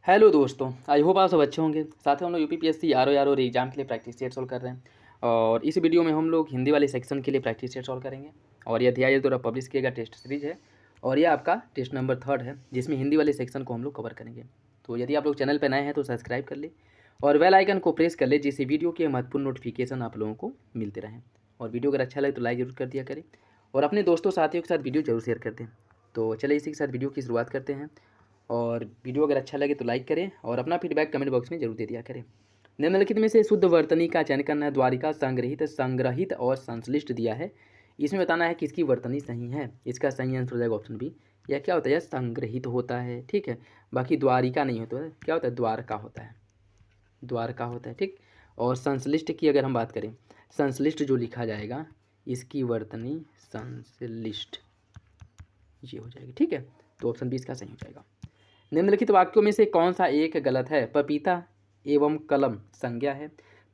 Hello दोस्तों, I hope आप सब अच्छे होंगे। साथ ही हम लोग यूपीपीएससी आर एग्जाम के लिए प्रैक्टिस सेट सॉल्व कर रहे हैं और इस वीडियो में हम लोग हिंदी वाले सेक्शन के लिए प्रैक्टिस सेट सॉल्व करेंगे। और यह अध्याय द्वारा पब्लिश किया गया टेस्ट सीरीज है और यह आपका टेस्ट नंबर 3 है जिसमें हिंदी वाले सेक्शन को हम लोग कवर करेंगे। तो यदि आप लोग चैनल पर नए हैं तो सब्सक्राइब कर ले और बेल आइकन को प्रेस कर ले जिससे वीडियो के महत्वपूर्ण नोटिफिकेशन आप लोगों को मिलते रहें। और वीडियो अगर अच्छा लगे तो लाइक जरूर कर दिया करें और अपने दोस्तों साथियों के साथ वीडियो जरूर शेयर कर दें। तो चलिए इसी के साथ वीडियो की शुरुआत करते हैं। और वीडियो अगर अच्छा लगे तो लाइक करें और अपना फीडबैक कमेंट बॉक्स में जरूर दे दिया करें। निम्नलिखित में से शुद्ध वर्तनी का चयन करना है। द्वारिका संग्रहित और संश्लिष्ट दिया है, इसमें बताना है किसकी वर्तनी सही है। इसका सही आंसर हो जाएगा ऑप्शन बी। यह क्या होता है? यह संग्रहित होता है, ठीक है। बाकी द्वारिका नहीं होता है, क्या होता है? द्वारका होता है, द्वारका होता है, ठीक। और संश्लिष्ट की अगर हम बात करें, संश्लिष्ट जो लिखा जाएगा इसकी वर्तनी संश्लिष्ट ये हो जाएगी, ठीक है। तो ऑप्शन बी इसका सही हो जाएगा। निम्नलिखित वाक्यों में से कौन सा एक गलत है? पपीता एवं कलम संज्ञा है।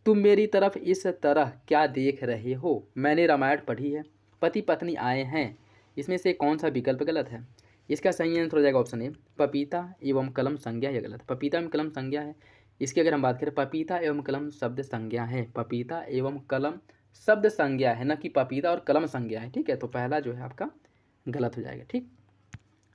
तुम मेरी तरफ इस तरह क्या देख रहे हो? मैंने रामायण पढ़ी है। पति पत्नी आए हैं। इसमें से कौन सा विकल्प गलत है? इसका सही आंसर हो जाएगा ऑप्शन ए। पपीता एवं कलम संज्ञा यह गलत। पपीता एवं कलम संज्ञा है। इसकी अगर हम बात करें, पपीता एवं कलम शब्द संज्ञा है। पपीता एवं कलम शब्द संज्ञा है, न कि पपीता और कलम संज्ञा है, ठीक है। तो पहला जो है आपका गलत हो जाएगा, ठीक।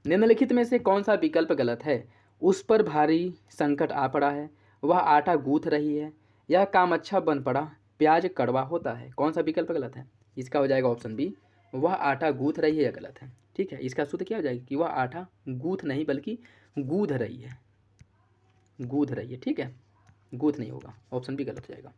निम्नलिखित में से कौन सा विकल्प गलत है? उस पर भारी संकट आ पड़ा है, वह आटा गूंथ रही है, यह काम अच्छा बन पड़ा, प्याज कड़वा होता है। कौन सा विकल्प गलत है? इसका हो जाएगा ऑप्शन बी। वह आटा गूंथ रही है, यह गलत है, ठीक है। इसका सूत्र क्या हो जाएगा कि वह आटा गूंथ नहीं बल्कि गूंध रही है, गूंध रही है, ठीक है। गूंथ नहीं होगा, ऑप्शन बी गलत हो जाएगा।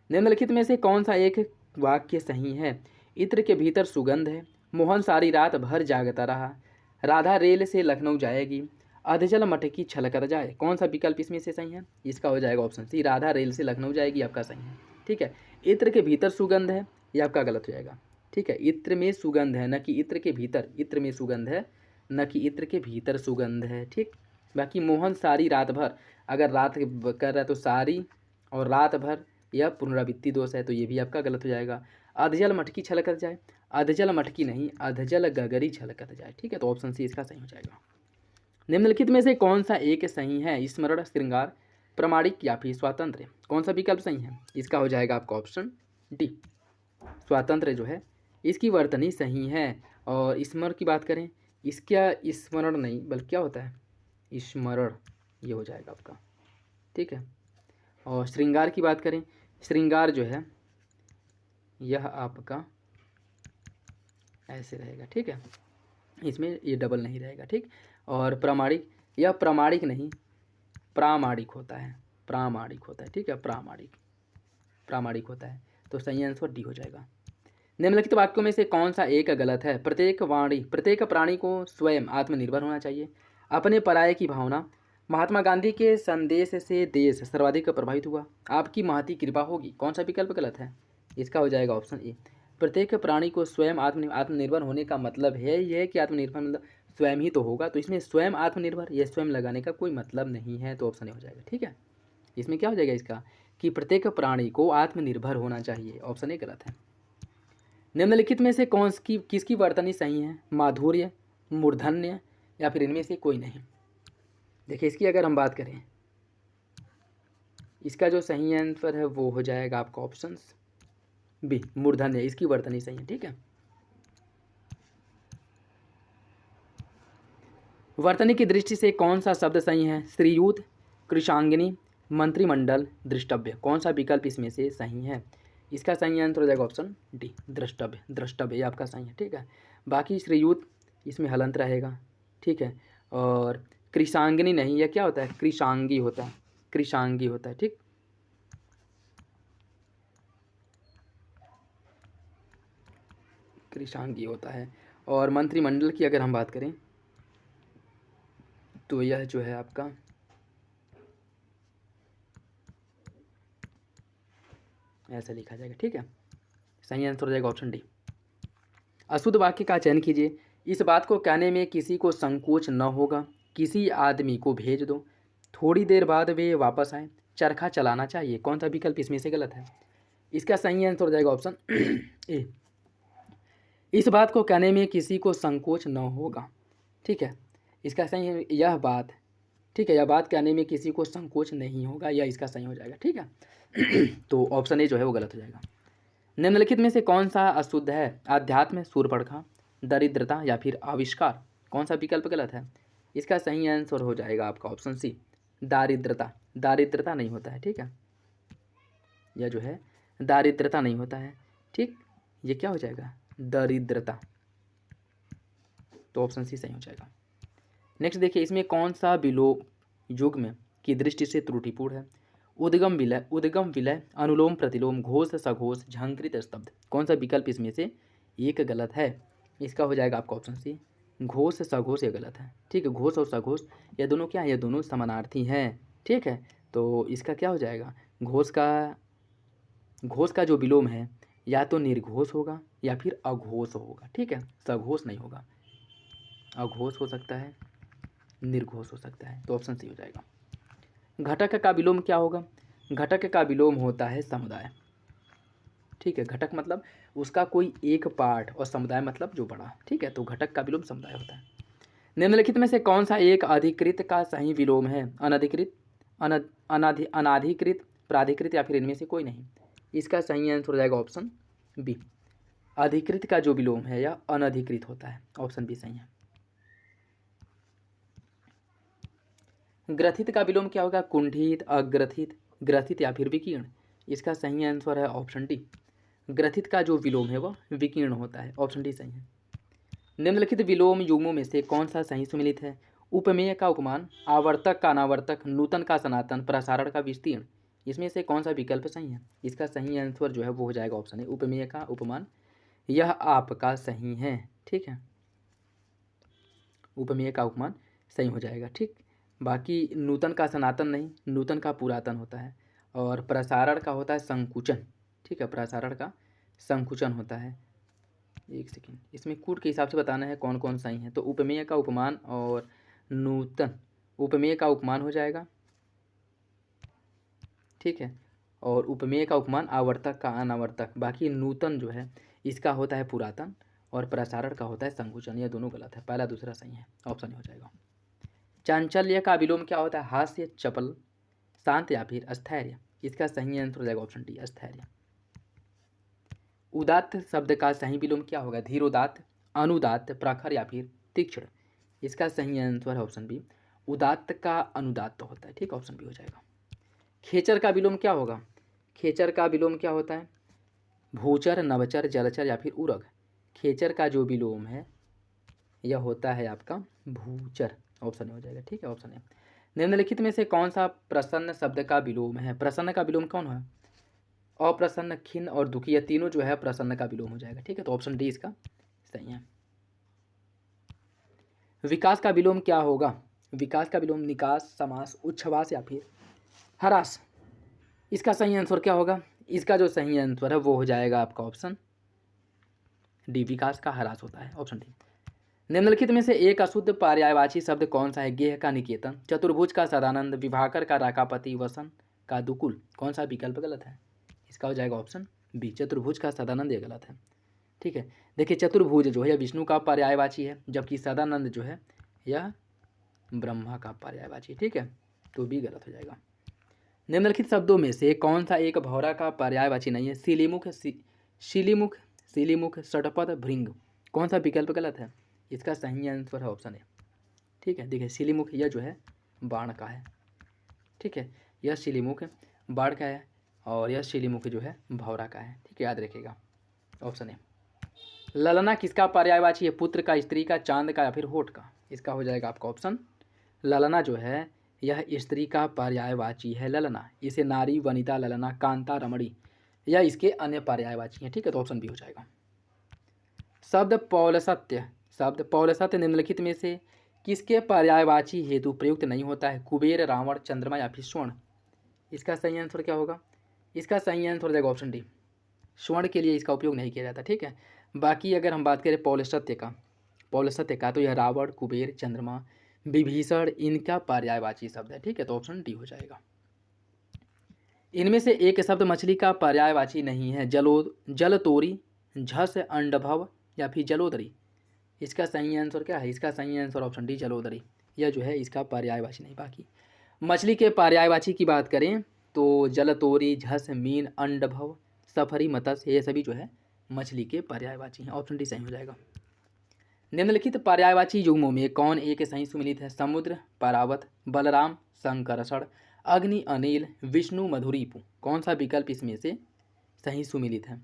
निम्नलिखित में से कौन सा एक वाक्य सही है? इत्र के भीतर सुगंध है, मोहन सारी रात भर जागता रहा, राधा रेल से लखनऊ जाएगी, अधजल मटकी छलकर जाए। कौन सा विकल्प इसमें से सही है? इसका हो जाएगा ऑप्शन सी। राधा रेल से लखनऊ जाएगी आपका सही है, ठीक है। इत्र के भीतर सुगंध है, ये आपका गलत हो जाएगा, ठीक है। इत्र में सुगंध है, न कि इत्र के भीतर। इत्र में सुगंध है, न कि इत्र के भीतर सुगंध है, ठीक। बाकी मोहन सारी रात भर, अगर रात कर रहा है तो सारी, और रात भर यह पुनरावृत्ति दोष है, तो ये भी आपका गलत हो जाएगा। अधजल मटकी छलकत जाए, अधजल मटकी नहीं, अधजल गगरी छलकत जाए, ठीक है। तो ऑप्शन सी इसका सही हो जाएगा। निम्नलिखित में से कौन सा एक सही है? स्मरण, श्रृंगार, प्रामाणिक या फिर स्वातंत्र? कौन सा विकल्प सही है? इसका हो जाएगा आपका ऑप्शन डी। स्वातंत्र जो है इसकी वर्तनी सही है। और स्मरण की बात करें, इसका स्मरण नहीं बल्कि क्या होता है? स्मरण, ये हो जाएगा आपका, ठीक है। और श्रृंगार की बात करें, श्रृंगार जो है यह आपका ऐसे रहेगा, ठीक है। इसमें ये डबल नहीं रहेगा, ठीक। और प्रामाणिक, यह प्रामाणिक नहीं प्रामाणिक होता है, प्रामाणिक होता है, ठीक है। प्रामाणिक, प्रामाणिक होता है। तो सही आंसर डी हो जाएगा। निम्नलिखित वाक्यों में से कौन सा एक गलत है? प्रत्येक प्राणी को स्वयं आत्मनिर्भर होना चाहिए, अपने पराये की भावना, महात्मा गांधी के संदेश से देश सर्वाधिक प्रभावित हुआ, आपकी महती कृपा होगी। कौन सा विकल्प गलत है? इसका हो जाएगा ऑप्शन ए। प्रत्येक प्राणी को स्वयं आत्मनिर्भर होने का मतलब है यह कि आत्मनिर्भर मतलब स्वयं ही तो होगा, तो इसमें स्वयं आत्मनिर्भर, यह स्वयं लगाने का कोई मतलब नहीं है, तो ऑप्शन ए हो जाएगा, ठीक है। इसमें क्या हो जाएगा इसका कि प्रत्येक प्राणी को आत्मनिर्भर होना चाहिए, ऑप्शन ए गलत है। निम्नलिखित में से किसकी वर्तनी सही है? माधुर्य, मूर्धन्य या फिर इनमें से कोई नहीं? देखिए इसकी अगर हम बात करें, इसका जो सही आंसर है वो हो जाएगा आपका ऑप्शन बी, मूर्धन्य। इसकी वर्तनी सही है, ठीक है। वर्तनी की दृष्टि से कौन सा शब्द सही है? श्रीयुत, कृशांगिनी, मंत्रिमंडल, दृष्टव्य। कौन सा विकल्प इसमें से सही है? इसका सही आंसर हो जाएगा ऑप्शन डी, द्रष्टव्य। द्रष्टव्य ये आपका सही है, ठीक है। बाकी श्रीयुत इसमें हलंत रहेगा, ठीक है। और कृशांगिनी नहीं, यह क्या होता है? कृशांगी होता है, कृशांगी होता है, ठीक। कृशांगी होता है। और मंत्रिमंडल की अगर हम बात करें तो यह जो है आपका ऐसा लिखा जाएगा, ठीक है। सही आंसर हो जाएगा ऑप्शन डी। अशुद्ध वाक्य का चयन कीजिए। इस बात को कहने में किसी को संकोच न होगा, किसी आदमी को भेज दो, थोड़ी देर बाद वे वापस आए, चरखा चलाना चाहिए। कौन सा विकल्प इसमें से गलत है? इसका सही आंसर हो जाएगा ऑप्शन ए। इस बात को कहने में किसी को संकोच न होगा, ठीक है। इसका सही है यह बात, ठीक है, यह बात कहने में किसी को संकोच नहीं होगा, यह इसका सही हो जाएगा। ठीक है तो ऑप्शन ए जो है वो गलत हो जाएगा। निम्नलिखित में से कौन सा अशुद्ध है? अध्यात्म, शूर्पणखा, दरिद्रता या फिर आविष्कार। कौन सा विकल्प गलत है? इसका सही आंसर हो जाएगा आपका ऑप्शन सी, दारिद्रता। दारिद्रता नहीं होता है। ठीक है, यह जो है दारिद्रता नहीं होता है। ठीक, ये क्या हो जाएगा? दरिद्रता। तो ऑप्शन सी सही हो जाएगा। नेक्स्ट देखिए, इसमें कौन सा विलोम युग्म की दृष्टि से त्रुटिपूर्ण है? उद्गम विलय, अनुलोम प्रतिलोम, घोष सघोष, झंकृत स्तब्ध। कौन सा विकल्प इसमें से एक गलत है? इसका हो जाएगा आपका ऑप्शन सी, घोष सघोष। ये गलत है। ठीक है, घोष और सघोष ये दोनों क्या है? ये दोनों समानार्थी हैं। ठीक है, तो इसका क्या हो जाएगा? घोष का जो विलोम है या तो निर्घोष होगा या फिर अघोष होगा। ठीक है, सघोष नहीं होगा, अघोष हो सकता है, निर्घोष हो सकता है। तो ऑप्शन सी हो जाएगा। घटक का विलोम क्या होगा? घटक का विलोम होता है समुदाय। ठीक है, घटक मतलब उसका कोई एक पार्ट और समुदाय मतलब जो बड़ा। ठीक है, तो घटक का विलोम समुदाय होता है। निम्नलिखित में से कौन सा एक अधिकृत का सही विलोम है? अनधिकृत, अनाधिकृत, प्राधिकृत या फिर इनमें से कोई नहीं। इसका सही आंसर हो जाएगा ऑप्शन बी, अधिकृत का जो विलोम है या अनधिकृत होता है। ऑप्शन बी सही है। ग्रथित का विलोम क्या होगा? कुंठित, अग्रथित, ग्रथित या फिर विकीर्ण। इसका सही आंसर है ऑप्शन डी, ग्रथित का जो विलोम है वह विकीर्ण होता है। ऑप्शन डी सही है। निम्नलिखित विलोम युग्मों में से कौन सा सही सुमिलित है? उपमेय का उपमान, आवर्तक का अनावर्तक, नूतन का सनातन, प्रसारण का विस्तीर्ण। इसमें से कौन सा विकल्प सही है? इसका सही आंसर जो है वो हो जाएगा ऑप्शन ए, उपमेय का उपमान। यह आपका सही है। ठीक है, उपमेय का उपमान सही हो जाएगा। ठीक, बाकी नूतन का सनातन नहीं, नूतन का पुरातन होता है। और प्रसारण का होता है संकुचन। ठीक है, प्रसारण का संकुचन होता है। एक सेकेंड, इसमें कूट के हिसाब से बताना है कौन कौन सही है। तो उपमेय का उपमान और नूतन, उपमेय का उपमान हो जाएगा। ठीक है, और उपमेय का उपमान आवर्तक का अनावर्तक। बाकी नूतन जो है इसका होता है पुरातन और प्रसारण का होता है संकुचन। यह दोनों गलत है, पहला दूसरा सही है। ऑप्शन हो जाएगा। चांचल्य का विलोम क्या होता है? हास्य, चपल, शांत या फिर स्थैर्य। इसका सही आंसर हो जाएगा ऑप्शन डी, स्थैर्य। उदात्त शब्द का सही विलोम क्या होगा? धीरोदात्त, अनुदात्त, प्रखर या फिर तीक्ष्ण। इसका सही आंसर है ऑप्शन बी, उदात्त का अनुदात्त होता है। ठीक, ऑप्शन बी हो जाएगा। खेचर का विलोम क्या होगा? खेचर का विलोम क्या होता है? भूचर, नवचर, जलचर या फिर उरग। खेचर का जो विलोम है यह होता है आपका भूचर। ऑप्शन हो जाएगा। ठीक है, ऑप्शन है। निम्नलिखित में से कौन सा प्रसन्न शब्द का विलोम है? प्रसन्न का विलोम कौन है? अप्रसन्न, खिन्न और दुखी, यह तीनों जो है प्रसन्न का विलोम हो जाएगा। ठीक है, तो ऑप्शन डी इसका सही है। विकास का विलोम क्या होगा? विकास का विलोम निकास, समास, उच्छ्वास या फिर हरास। इसका सही आंसर क्या होगा? इसका जो सही आंसर है वो हो जाएगा आपका ऑप्शन डी, विकास का ह्रास होता है। Option D. निम्नलिखित में से एक अशुद्ध पर्यायवाची शब्द कौन सा है? गेह का निकेतन, चतुर्भुज का सदानंद, विभाकर का राकापति, वसन का दुकुल। कौन सा विकल्प गलत है? इसका हो जाएगा ऑप्शन बी, चतुर्भुज का सदानंद। ये गलत है। ठीक है, देखिए चतुर्भुज जो है यह विष्णु का पर्यायवाची है, जबकि सदानंद जो है यह ब्रह्मा का पर्यायवाची। ठीक है, तो भी गलत हो जाएगा। निम्नलिखित शब्दों में से कौन सा एक भौरा का पर्यायवाची नहीं है? सिलीमुख, शिलीमुख, सिलीमुख, षटपद, भृंग। कौन सा विकल्प गलत है? इसका सही आंसर है ऑप्शन ए। ठीक है, देखिए सिलीमुख यह जो है बाण का है। ठीक है, यह सिलीमुख बाण का है और यह शिलीमुख जो है भौरा का है। ठीक है, याद रखिएगा, ऑप्शन ए। ललना किसका पर्यायवाची है? पुत्र का, स्त्री का, चांद का या फिर होठ का। इसका हो जाएगा आपका ऑप्शन, ललना जो है यह स्त्री का पर्यायवाची है। ललना, इसे नारी, वनिता, ललना, कांता, रमणी, यह इसके अन्य पर्यायवाची हैं। ठीक है, तो ऑप्शन बी हो जाएगा। शब्द पौलसत्य, शब्द पौलसत्य निम्नलिखित में से किसके पर्यायवाची हेतु प्रयुक्त नहीं होता है? कुबेर, रावण, चंद्रमा या फिर स्वर्ण। इसका सही आंसर क्या होगा? इसका सही आंसर हो जाएगा ऑप्शन डी, स्वर्ण के लिए इसका उपयोग नहीं किया जाता। ठीक है, बाकी अगर हम बात करें पौलसत्य का तो यह रावण, कुबेर, चंद्रमा, विभीषण इनका पर्यायवाची शब्द है। ठीक है, तो ऑप्शन डी हो जाएगा। इनमें से एक शब्द मछली का पर्यायवाची नहीं है? जलतोरी, झस, अंडभव या फिर जलोदरी। इसका सही आंसर क्या है? इसका सही आंसर ऑप्शन डी, जलोदरी। यह जो है इसका पर्यायवाची नहीं। बाकी मछली के पर्यायवाची की बात करें तो जलतोरी, झस, मीन, अंडभव, सफरी, मत्स्य, ये सभी जो है मछली के पर्यायवाची हैं। ऑप्शन डी सही हो जाएगा। निम्नलिखित पर्यायवाची युग्मों में कौन एक सही सुमिलित है? समुद्र, परावत, बलराम, संकर्षण, अग्नि, अनिल, विष्णु, मधुरिपु। कौन सा विकल्प इसमें से सही सुमिलित है?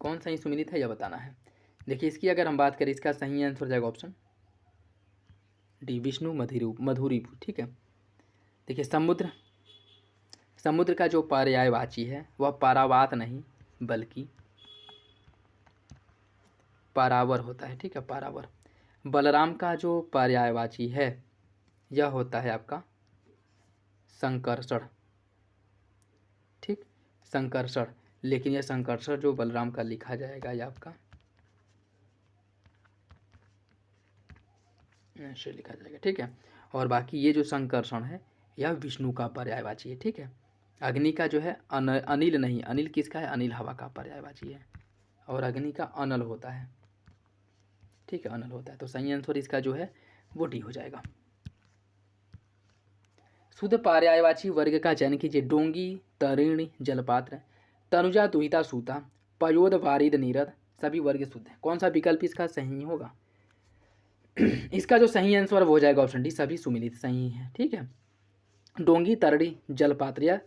कौन सही सुमिलित है यह बताना है। देखिए इसकी अगर हम बात करें, इसका सही आंसर हो जाएगा ऑप्शन डी, विष्णु मधुरिपु। ठीक है। देखिए समुद्र का जो पर्यायवाची है वह पारावात नहीं बल्कि पारावर होता है। ठीक है, पारावर। बलराम का जो पर्यायवाची है यह होता है आपका संकर्षण। ठीक, संकर्षण। लेकिन यह संकर्षण जो बलराम का लिखा जाएगा यह आपका ऐसे लिखा जाएगा। ठीक है। और बाकी ये जो संकर्षण है यह विष्णु का पर्यायवाची है। ठीक है। अग्नि का जो है अनिल नहीं, अनिल किसका है? अनिल हवा का पर्यायवाची है। और अग्नि का अनल होता है। ठीक है, अनल होता है। तो सही आंसर इसका जो है वो डी हो जाएगा। शुद्ध पर्यायवाची वर्ग का चयन कीजिए। डोंगी, तरिणी, जलपात्र, तनुजा, दुहिता, सूता, पयोद, वारिद, नीरद, सभी वर्ग शुद्ध है। कौन सा विकल्प इसका सही होगा? इसका जो सही आंसर वो हो जाएगा ऑप्शन डी, सभी सुमिलित सही है। ठीक है। डोंगी, तरड़ी, जलपात्र या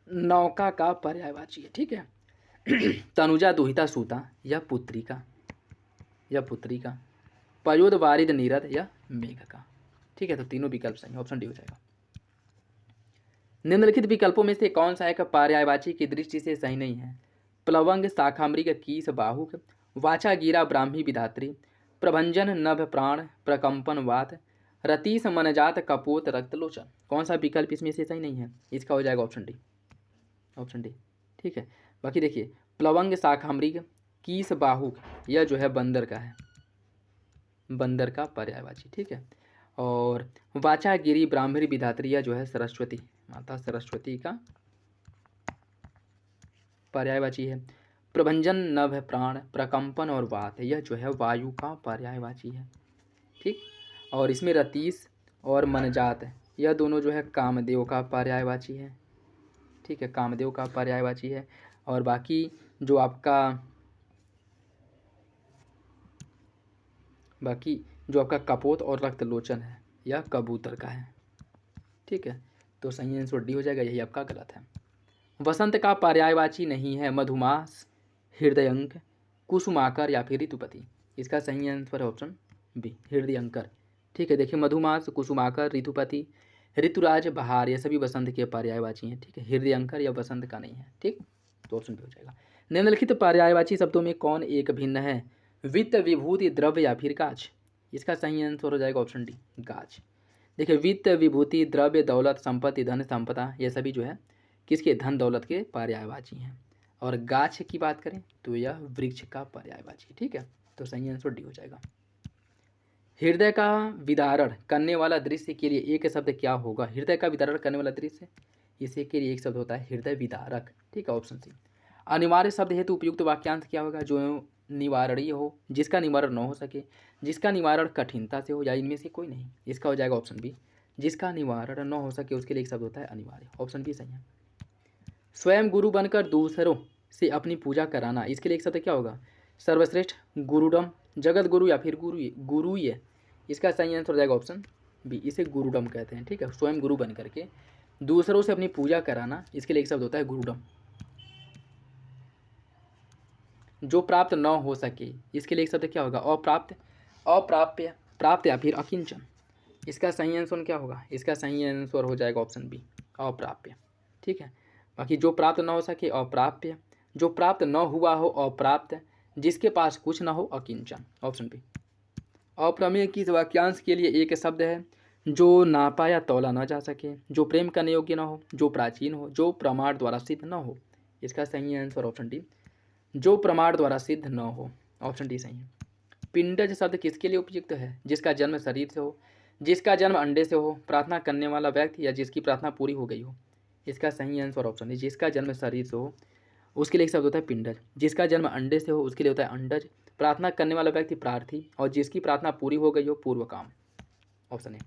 नौका का पर्यायवाची है। ठीक है। तनुजा, दुहिता, सूता या पुत्री का, पयोद, वारिद, नीरद या मेघ का। ठीक है। तो तीनों विकल्प सही, ऑप्शन डी हो जाएगा। निम्नलिखित विकल्पों में से कौन सा एक पर्यायवाची की दृष्टि से सही नहीं है? प्लवंग, शाखामृग, कीस, बाहुक, वाचा, गिरा, ब्राह्मी, विधात्री, प्रभंजन, नभ, प्राण, प्रकंपन, वात, रतीश, मनजात, कपोत, रक्तलोचन। कौन सा विकल्प इसमें से सही नहीं है? इसका हो जाएगा ऑप्शन डी, ऑप्शन डी। ठीक है। बाकी देखिए प्लवंग, शाखामृग, कीस, बाहुक यह जो है बंदर का है, बंदर का पर्यायवाची। ठीक है। और वाचा, गिरी, ब्राह्मणी, विधात्री यह जो है सरस्वती, माता सरस्वती का पर्यायवाची है। प्रभंजन, नभ, प्राण, प्रकंपन और वात यह जो है वायु का पर्यायवाची है। ठीक। और इसमें रतीश और मनजात यह दोनों जो है कामदेव का पर्यायवाची है। ठीक है, कामदेव का पर्यायवाची है। और बाकी जो आपका कपोत और रक्तलोचन है यह कबूतर का है। ठीक है। तो सही आंसर डी हो जाएगा, यही आपका गलत है। वसंत का पर्यायवाची नहीं है मधुमास, हृदयंक, कुसुमाकर या फिर ऋतुपति। इसका सही आंसर है ऑप्शन बी, हृदयंकर। ठीक है। देखिए मधुमास, कुसुमाकर, ऋतुपति, ऋतुराज, बहार ये सभी वसंत के पर्यायवाची हैं। ठीक है, हृदयंकर या वसंत का नहीं है। ठीक, तो ऑप्शन बी हो जाएगा। निम्नलिखित पर्यायवाची शब्दों में कौन एक भिन्न है? वित्त, विभूति, द्रव्य या फिर गाछ। इसका सही आंसर हो जाएगा ऑप्शन डी, गाछ। देखिए वित्त, विभूति, द्रव्य, दौलत, संपत्ति, धन, संपदा ये सभी जो है किसके? धन दौलत के पर्यायवाची हैं। और गाछ की बात करें तो यह वृक्ष का पर्यायवाची। ठीक है। तो सही आंसर डी हो जाएगा। हृदय का विदारण करने वाला दृश्य के लिए एक शब्द क्या होगा? हृदय का विदारण करने वाला दृश्य, इसे के लिए एक शब्द होता है हृदय विदारक। ठीक है, ऑप्शन सी। अनिवार्य शब्द हेतु उपयुक्त वाक्यांश क्या होगा? जो निवारणीय हो, जिसका निवारण न हो सके, जिसका निवारण कठिनता से हो, या इनमें से कोई नहीं। इसका हो जाएगा ऑप्शन बी, जिसका निवारण न हो सके उसके लिए एक शब्द होता है अनिवार्य। ऑप्शन बी सही है। स्वयं गुरु बनकर दूसरों से अपनी पूजा कराना, इसके लिए एक शब्द क्या होगा? सर्वश्रेष्ठ, गुरुडम, जगत गुरु या फिर गुरुय। इसका सही आंसर हो जाएगा ऑप्शन बी, इसे गुरुडम कहते हैं। ठीक है, स्वयं गुरु बन करके दूसरों से अपनी पूजा कराना, इसके लिए एक शब्द होता है गुरुडम। जो प्राप्त न हो सके, इसके लिए एक शब्द क्या होगा? अप्राप्त, अप्राप्य, प्राप्त या फिर अकिंचन। इसका सही आंसर क्या होगा? इसका सही आंसर हो जाएगा ऑप्शन बी, अप्राप्य। ठीक है। बाकी जो प्राप्त न हो सके अप्राप्य, जो प्राप्त न हुआ हो अप्राप्त, जिसके पास कुछ न हो अकिंचन। Option B. अप्रमेय किस वाक्यांश के लिए एक शब्द है? जो नापा या तौला न जा सके, जो प्रेम करने योग्य न हो, जो प्राचीन हो, जो प्रमाण द्वारा सिद्ध न हो। इसका सही आंसर ऑप्शन डी, जो प्रमाण द्वारा सिद्ध न हो। ऑप्शन डी सही है। पिंडज शब्द किसके लिए उपयुक्त है? जिसका जन्म शरीर से हो, जिसका जन्म अंडे से हो, प्रार्थना करने वाला व्यक्ति या जिसकी प्रार्थना पूरी हो गई हो। इसका सही आंसर ऑप्शन है जिसका जन्म शरीर से हो उसके लिए एक शब्द होता है पिंडज, जिसका जन्म अंडे से हो उसके लिए होता है अंडज, प्रार्थना करने वाला व्यक्ति प्रार्थी, और जिसकी प्रार्थना पूरी हो गई हो पूर्व काम। Option A.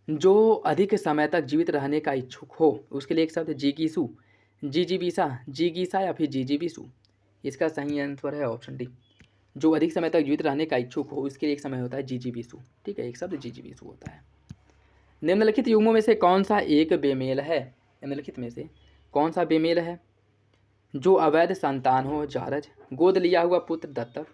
जो अधिक समय तक जीवित रहने का इच्छुक हो, उसके लिए एक शब्द जिगीसु, जिजीविसा, जिगीसा या फिर जिजीविसु। इसका सही आंसर है ऑप्शन डी। जो अधिक समय तक जीवित रहने का इच्छुक हो उसके लिए एक समय होता है जिजीविसु। ठीक है, एक शब्द जिजीविसु होता है। निम्नलिखित युग्मों में से कौन सा एक बेमेल है? निम्नलिखित में से कौन सा बेमेल है? जो अवैध संतान हो जारज, गोद लिया हुआ पुत्र दत्तक,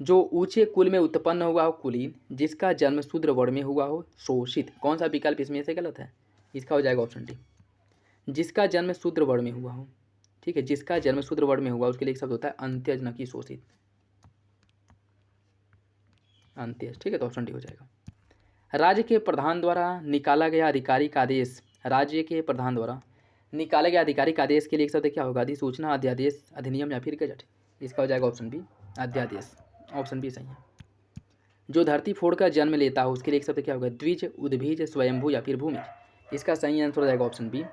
जो ऊंचे कुल में उत्पन्न हुआ हो कुलीन, जिसका जन्म शूद्र वर्ण में हुआ हो शोषित। कौन सा विकल्प इसमें से गलत है? इसका हो जाएगा ऑप्शन डी, जिसका जन्म शूद्र वर्ण में हुआ हो। ठीक है, जिसका जन्म शूद्र वर्ण में हुआ उसके लिए एक शब्द होता है अंत्यज, न कि शोषित, अंत्यज। ठीक है, तो ऑप्शन डी हो जाएगा। राज्य के प्रधान द्वारा निकाला गया आधिकारिक आदेश, राज्य के प्रधान द्वारा निकाले गए आधिकारिक आदेश के लिए एक शब्द क्या होगा? अधिसूचना, अध्यादेश, अधिनियम या फिर गजट। इसका हो जाएगा ऑप्शन बी, अध्यादेश। ऑप्शन बी सही है। जो धरती फोड़कर जन्म लेता हो उसके लिए एक शब्द क्या होगा? द्विज, उद्भिज, स्वयंभू या फिर भूमिज। इसका सही आंसर हो जाएगा ऑप्शन बी,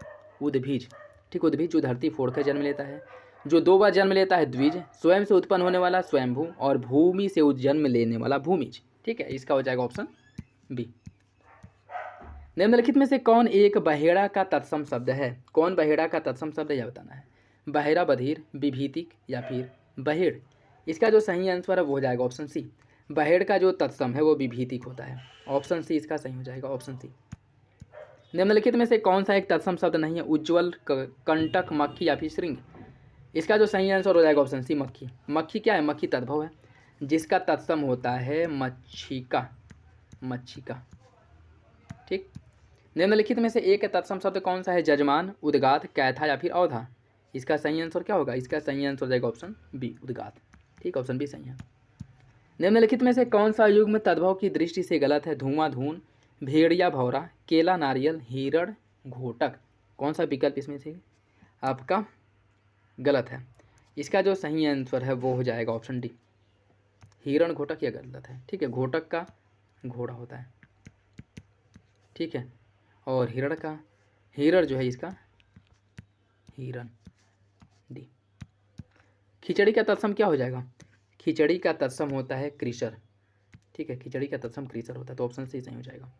उद्भिज। ठीक, उद्भिज जो धरती फोड़कर जन्म लेता है। जो 2 बार जन्म लेता है द्विज, स्वयं से उत्पन्न होने वाला स्वयंभू, और भूमि से जन्म लेने वाला भूमिज। ठीक है, इसका हो जाएगा ऑप्शन बी। निम्नलिखित में से कौन एक बहेड़ा का तत्सम शब्द है? कौन बहेड़ा का तत्सम शब्द है यह बताना है। बहेड़ा, बधिर, विभीतिक या फिर बहेड़। इसका जो सही आंसर है वो हो जाएगा ऑप्शन सी। बहेड़ का जो तत्सम है वो विभीतिक होता है। ऑप्शन सी इसका सही हो जाएगा, ऑप्शन सी। निम्नलिखित में से कौन सा एक तत्सम शब्द नहीं है? उज्ज्वल, कंटक, मक्खी या फिर श्रृंग। इसका जो सही आंसर हो जाएगा ऑप्शन सी, मक्खी। मक्खी क्या है? मक्खी तद्भव है जिसका तत्सम होता है मच्छिका, मच्छिका। ठीक, निम्नलिखित में से एक तत्सम शब्द कौन सा है? जजमान, उद्गात, कैथा या फिर अवधा। इसका सही आंसर क्या होगा? इसका सही आंसर हो जाएगा ऑप्शन बी, उद्गात। ठीक, ऑप्शन बी सही है। निम्नलिखित में से कौन सा युग्म तद्भव की दृष्टि से गलत है? धुआं, धून, भेड़िया, भौरा, केला, नारियल, हिरण, घोटक। कौन सा विकल्प इसमें से आपका गलत है? इसका जो सही आंसर है वो हो जाएगा ऑप्शन डी, हिरण, घोटक। यह गलत है। ठीक है, घोटक का घोड़ा होता है। ठीक है, और हिरण का, हिरण जो है इसका हिरण, डी। खिचड़ी का तत्सम क्या हो जाएगा? खिचड़ी का तत्सम होता है कृसर। ठीक है, खिचड़ी का तत्सम कृसर होता है, तो ऑप्शन सी सही हो जाएगा।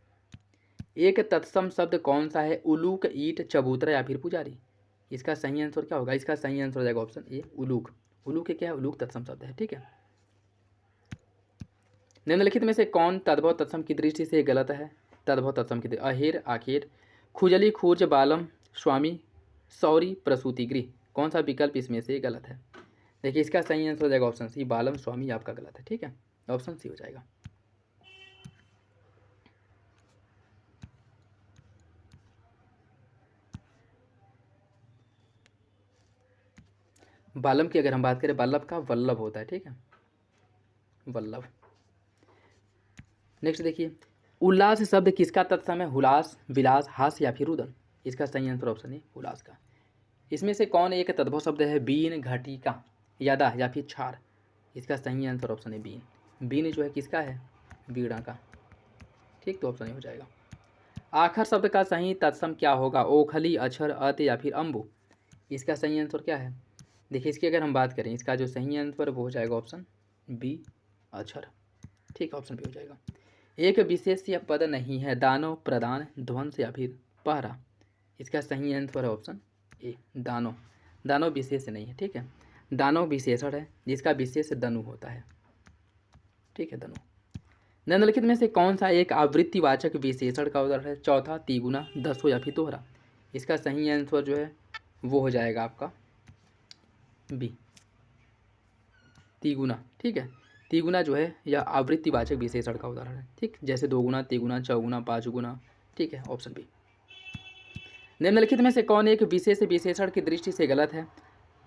एक तत्सम शब्द कौन सा है? उलूक, ईट, चबूतरा या फिर पुजारी। इसका सही आंसर क्या होगा? इसका सही आंसर हो जाएगा ऑप्शन ए, उलूक। उलूक क्या है? उलूक तत्सम शब्द है। ठीक है, निम्नलिखित में से कौन तद्भव तत्सम की दृष्टि से गलत है? तद्भव तत्सम की अहेर, आखेर, खुजली, खूर्ज, बालम, स्वामी, सौरी, प्रसूति गृह। कौन सा विकल्प इसमें से गलत है? देखिए, इसका सही आंसर हो जाएगा ऑप्शन सी, बालम, स्वामी आपका गलत है। ठीक है, ऑप्शन सी हो जाएगा। बालम की अगर हम बात करें, बालव का वल्लभ होता है। ठीक है, वल्लभ। नेक्स्ट देखिए, उल्लास शब्द किसका तत्सम है? हुलास, विलास, हास या फिर रुदन। इसका सही आंसर ऑप्शन है हुलास का। इसमें से कौन एक तद्भव शब्द है? बीन, घटिका, यदा या फिर छार। इसका सही आंसर ऑप्शन है बीन। बीन जो है किसका है? बीड़ा का। ठीक, तो ऑप्शन हो जाएगा। आखर शब्द का सही तत्सम क्या होगा? ओखली, अक्षर, अत या फिर अम्बु। इसका सही आंसर क्या है? देखिए, इसकी अगर हम बात करें, इसका जो सही आंसर वो हो जाएगा ऑप्शन बी, अक्षर। ठीक, ऑप्शन बी हो जाएगा। एक विशेष या पद नहीं है? दानव, प्रदान, ध्वंस या फिर पहरा। इसका सही आंसर है ऑप्शन ए, दानव। दानव विशेष नहीं है। ठीक है, दानव विशेषण है जिसका विशेष दनु होता है। ठीक है, दनु। निम्नलिखित में से कौन सा एक आवृत्तिवाचक विशेषण का उदाहरण है? चौथा, तिगुना, दसो या फिर दोहरा। इसका सही आंसर जो है वो हो जाएगा आपका बी, तिगुना। ठीक है, तिगुना जो है यह आवृत्तिवाचक विशेषण का उदाहरण है। ठीक, जैसे दोगुना, तिगुना, चौगुना, पाँच गुना। ठीक है, ऑप्शन बी। निम्नलिखित में से कौन एक विशेष विशेषण की दृष्टि से गलत है?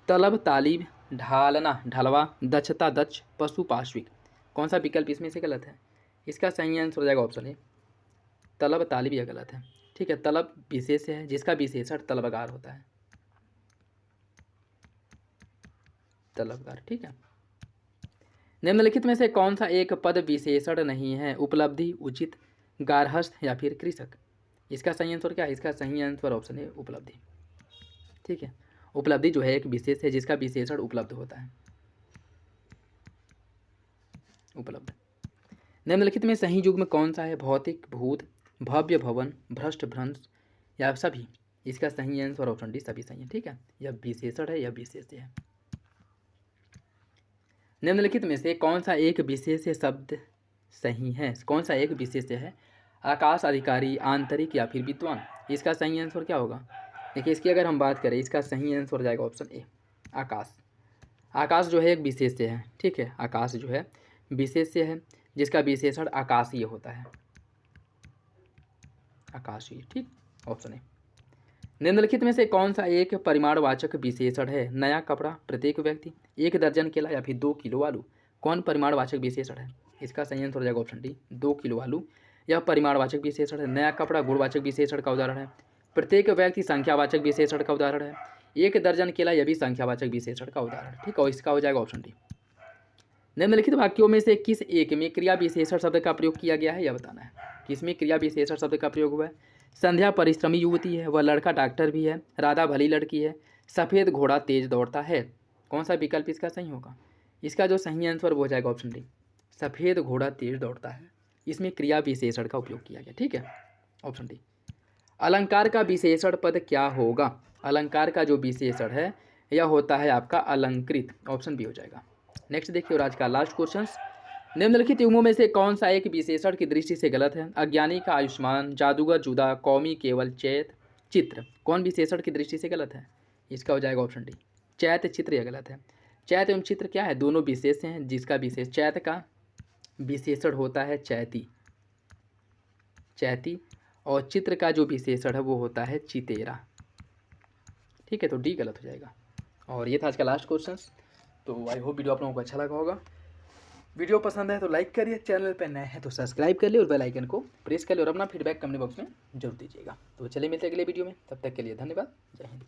तलब, तालीब, ढालना, ढलवा, दक्षता, दक्ष, पशु, पाश्विक। कौन सा विकल्प इसमें से गलत है? इसका सही आंसर हो जाएगा ऑप्शन ए, तलब, तालीब। यह गलत है। ठीक है, तलब विशेष है जिसका विशेषण तलबगार होता है, तलबगार। ठीक है, निम्नलिखित में से कौन सा एक पद विशेषण नहीं है? उपलब्धि, उचित, गार्हस्थ या फिर कृषक। इसका सही आंसर क्या है? इसका सही आंसर ऑप्शन है उपलब्धि। ठीक है, उपलब्धि जो है एक विशेष है जिसका विशेषण उपलब्ध होता है, उपलब्ध। निम्नलिखित में सही युग्म कौन सा है? भौतिक, भूत, भव्य, भवन, भ्रष्ट, भ्रंश या सभी? इसका सही आंसर ऑप्शन डी सभी सही है। ठीक है, यह विशेषण है, यह विशेष्य है। निम्नलिखित में से कौन सा एक विशेष्य शब्द सही है? कौन सा एक विशेष्य है? आकाश, अधिकारी, आंतरिक या फिर विद्वान? इसका सही आंसर क्या होगा? देखिए, इसकी अगर हम बात करें, इसका सही आंसर हो जाएगा ऑप्शन ए, आकाश। आकाश जो है एक विशेष्य है। ठीक है, आकाश जो है विशेष्य है, जिसका विशेषण आकाशीय होता है, आकाशीय। ठीक, ऑप्शन ए। निम्नलिखित में से कौन सा एक परिमाणवाचक विशेषण है? नया कपड़ा, प्रत्येक व्यक्ति, 1 दर्जन केला या फिर 2 किलो आलू? कौन परिमाणवाचक विशेषण है? इसका सही आंसर हो जाएगा ऑप्शन डी, 2 किलो आलू। यह परिमाणवाचक विशेषण है। नया कपड़ा गुणवाचक विशेषण का उदाहरण है। प्रत्येक व्यक्ति संख्यावाचक विशेषण का उदाहरण है। 1 दर्जन केला यह भी संख्यावाचक विशेषण का उदाहरण है। ठीक, और इसका हो जाएगा ऑप्शन डी। निम्नलिखित वाक्यों में से किस एक में क्रिया विशेषण शब्द का प्रयोग किया गया है, यह बताना है। किसमें क्रिया विशेषण शब्द का प्रयोग हुआ है? संध्या परिश्रमी युवती है, वह लड़का डॉक्टर भी है, राधा भली लड़की है, सफ़ेद घोड़ा तेज दौड़ता है। कौन सा विकल्प इसका सही होगा? इसका जो सही आंसर वो हो जाएगा ऑप्शन डी, सफ़ेद घोड़ा तेज दौड़ता है। इसमें क्रिया विशेषण का उपयोग किया गया। ठीक है, ऑप्शन डी। अलंकार का विशेषण पद क्या होगा? अलंकार का जो विशेषण है यह होता है आपका अलंकृत। ऑप्शन बी हो जाएगा। नेक्स्ट देखिए, और आज का लास्ट क्वेश्चन, निम्नलिखित युग्मों में से कौन सा एक विशेषण की दृष्टि से गलत है? अज्ञानी का आयुष्मान, जादूगर जुदा, कौमी केवल, चैत चित्र। कौन विशेषण की दृष्टि से गलत है? इसका हो जाएगा ऑप्शन डी, चैत चित्र यह गलत है। चैत एवं चित्र क्या है? दोनों विशेष हैं, जिसका विशेष चैत का विशेषण होता है चैती, चैती, और चित्र का जो विशेषण है वो होता है चितेरा। ठीक है, तो डी गलत हो जाएगा। और ये था आज का लास्ट क्वेश्चन। तो आई होप वीडियो आप लोगों को अच्छा लगा होगा। वीडियो पसंद है तो लाइक करिए, चैनल पर नए हैं तो सब्सक्राइब कर लिए और बेल आइकन को प्रेस कर लिए, और अपना फीडबैक कमेंट बॉक्स में जरूर दीजिएगा। तो चलिए मिलते हैं अगले वीडियो में, तब तक के लिए धन्यवाद, जय हिंद।